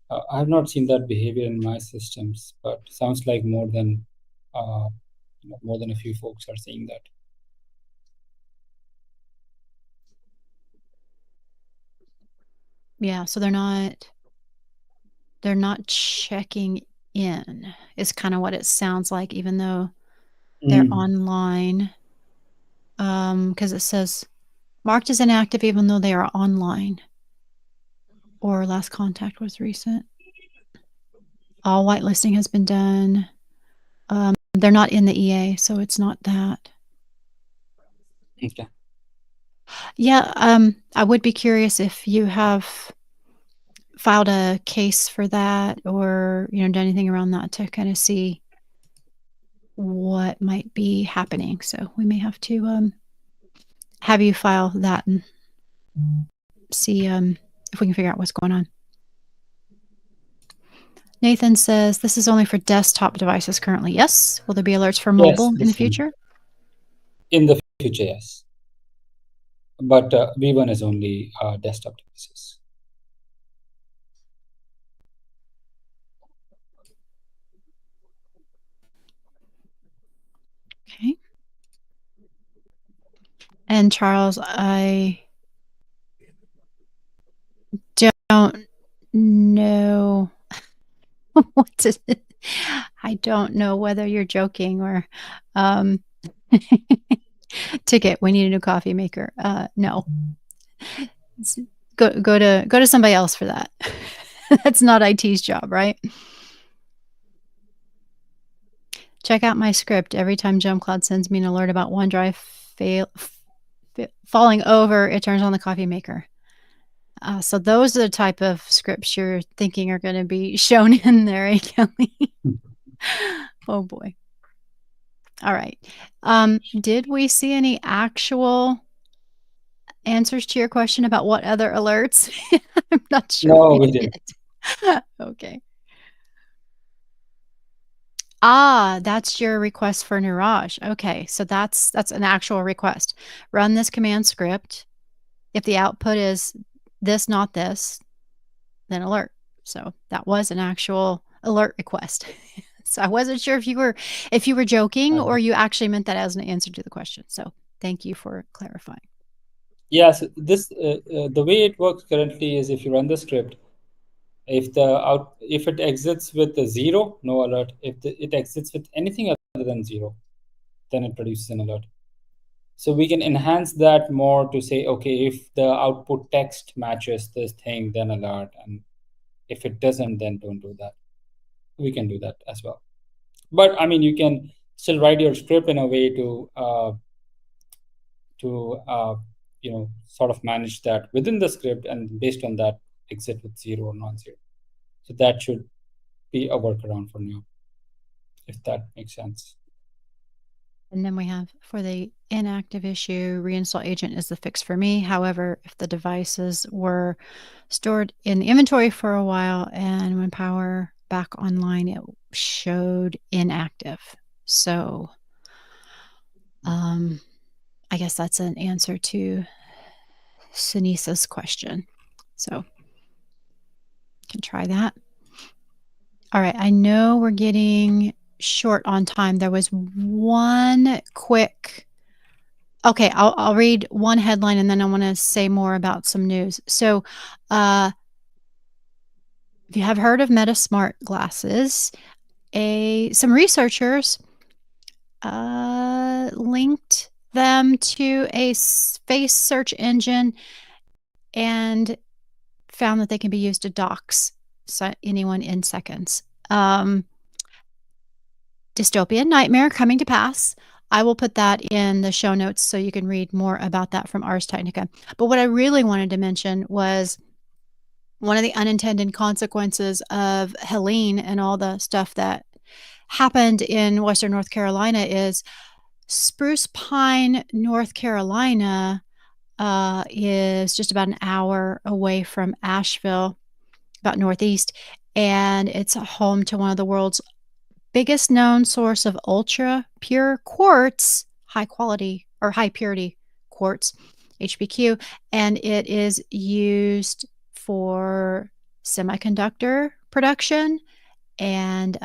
I have not seen that behavior in my systems, but sounds like more than a few folks are seeing that. Yeah, so they're not checking in is kind of what it sounds like, even though they're Mm. online. Because it says marked as inactive even though they are online or last contact was recent. All whitelisting has been done. They're not in the EA, so it's not that. Okay. Yeah, I would be curious if you have filed a case for that or, done anything around that to kind of see what might be happening. So we may have to have you file that and see if we can figure out what's going on. Nathan says this is only for desktop devices currently. Yes. Will there be alerts for Yes, mobile in the this one. future? In the future, yes. But V1 is only desktop devices. Okay. And Charles, I don't know what to. I don't know whether you're joking or um, ticket. We need a new coffee maker. No, go to somebody else for that. That's not IT's job, right? Check out my script. Every time JumpCloud sends me an alert about OneDrive falling over, it turns on the coffee maker. So those are the type of scripts you're thinking are going to be shown in there, eh, Kelly? Oh boy. All right. Did we see any actual answers to your question about what other alerts? I'm not sure No, we we didn't. did. Okay. Ah, that's your request for Neeraj. Okay, so that's an actual request. Run this command script. If the output is this, not this, then alert. So that was an actual alert request. So I wasn't sure if you were joking or you actually meant that as an answer to the question. So thank you for clarifying. Yes, this the way it works currently is if you run the script, if it exits with a zero, no alert. If it exits with anything other than zero, then it produces an alert. So we can enhance that more to say, okay, if the output text matches this thing, then alert, and if it doesn't, then don't do that. We can do that as well. But I mean, you can still write your script in a way to sort of manage that within the script, and based on that, exit with zero or non-zero. So that should be a workaround for now, if that makes sense. And then we have for the inactive issue, reinstall agent is the fix for me. However, if the devices were stored in the inventory for a while and when power back online, it showed inactive. So I guess that's an answer to Sanisa's question. So can try that. All right. I know we're getting short on time. There was one quick. Okay, I'll read one headline and then I want to say more about some news. So, if you have heard of Meta Smart glasses, some researchers linked them to a face search engine and found that they can be used to dox anyone in seconds. Dystopian nightmare coming to pass. I will put that in the show notes so you can read more about that from Ars Technica. But what I really wanted to mention was one of the unintended consequences of Helene and all the stuff that happened in Western North Carolina is Spruce Pine, North Carolina, is just about an hour away from Asheville, about northeast, and it's home to one of the world's biggest known source of ultra pure quartz, high quality or high purity quartz, HPQ, and it is used for semiconductor production and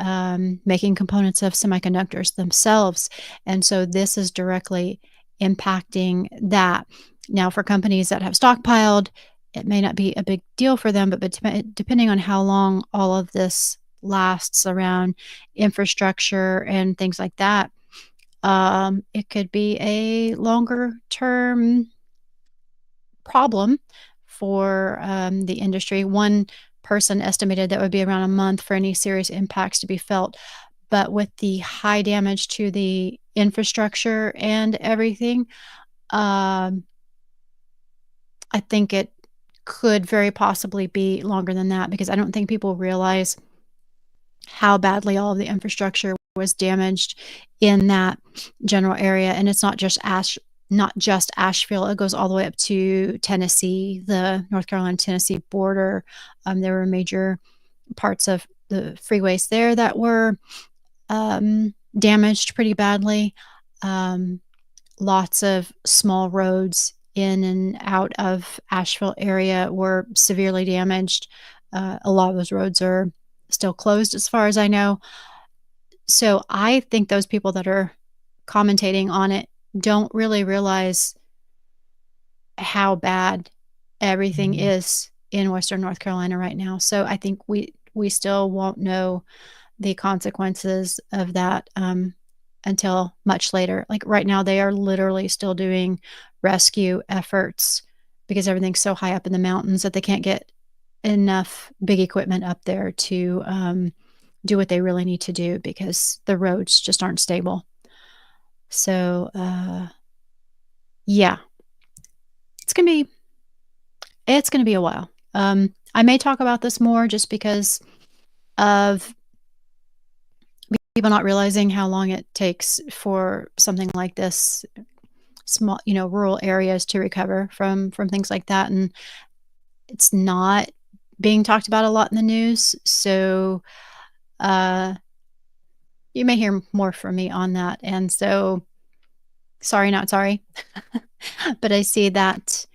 making components of semiconductors themselves. And so this is directly impacting that. Now, for companies that have stockpiled it may not be a big deal for them, but depending on how long all of this lasts around infrastructure and things like that, it could be a longer term problem for the industry. One person estimated that would be around a month for any serious impacts to be felt. But with the high damage to the infrastructure and everything, um, I think it could very possibly be longer than that because I don't think people realize how badly all of the infrastructure was damaged in that general area. And it's not just Asheville. It goes all the way up to Tennessee, the North Carolina Tennessee border. There were major parts of the freeways there that were damaged pretty badly. Um, Lots of small roads in and out of Asheville area were severely damaged. A lot of those roads are still closed as far as I know. So I think those people that are commentating on it don't really realize how bad everything is in Western North Carolina right now. So I think we still won't know the consequences of that, until much later. Like, right now, they are literally still doing rescue efforts because everything's so high up in the mountains that they can't get enough big equipment up there to, do what they really need to do because the roads just aren't stable. So, yeah, it's gonna be it's gonna be a while. I may talk about this more just because of people not realizing how long it takes for something like this, small, rural areas to recover from things like that, and it's not being talked about a lot in the news. So, uh, you may hear more from me on that. And so, sorry, not sorry. But I see that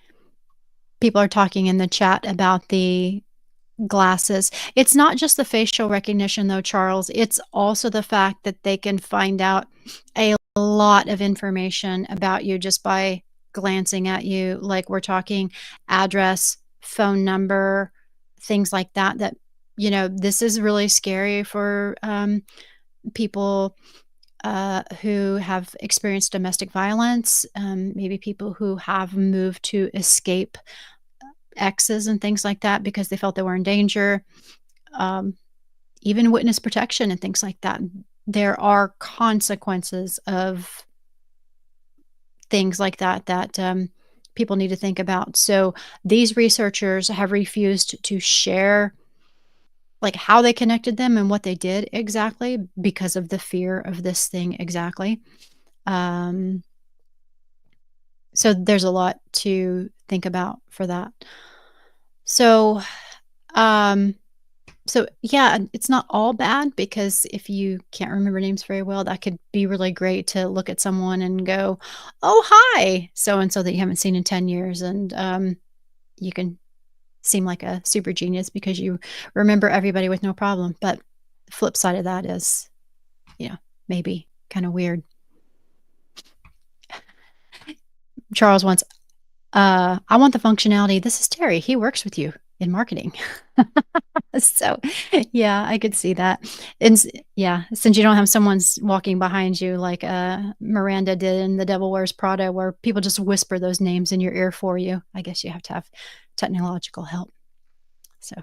people are talking in the chat about the glasses. It's not just the facial recognition though, Charles. It's also the fact that they can find out a lot of information about you just by glancing at you. Like, we're talking address, phone number, things like that. This is really scary for people who have experienced domestic violence, maybe people who have moved to escape exes and things like that because they felt they were in danger, um, even witness protection and things like that. There are consequences of things like that that people need to think about. So these researchers have refused to share like how they connected them and what they did exactly because of the fear of this thing exactly. Um, so there's a lot to think about for that. So um, So, yeah, it's not all bad because if you can't remember names very well, that could be really great to look at someone and go, "Oh, hi, so and so that you haven't seen in 10 years," and, you can seem like a super genius because you remember everybody with no problem, but the flip side of that is, you know, maybe kinda weird. Charles wants, "I want the functionality. This is Terry. He works with you in marketing." So, yeah, I could see that. And yeah, since you don't have someone's walking behind you like, Miranda did in The Devil Wears Prada, where people just whisper those names in your ear for you, I guess you have to have technological help. So,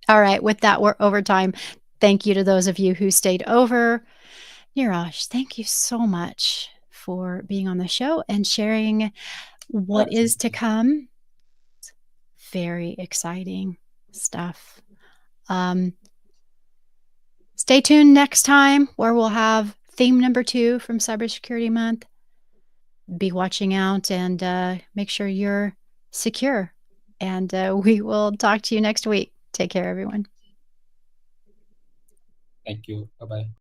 all right, with that, we're over time. Thank you to those of you who stayed over. Neeraj, thank you so much for being on the show and sharing what is to Absolutely. come. Very exciting stuff. Um, Stay tuned next time where we'll have theme number 2 from Cybersecurity Month. Be watching out and make sure you're secure. And we will talk to you next week. Take care, everyone. Thank you. Bye bye.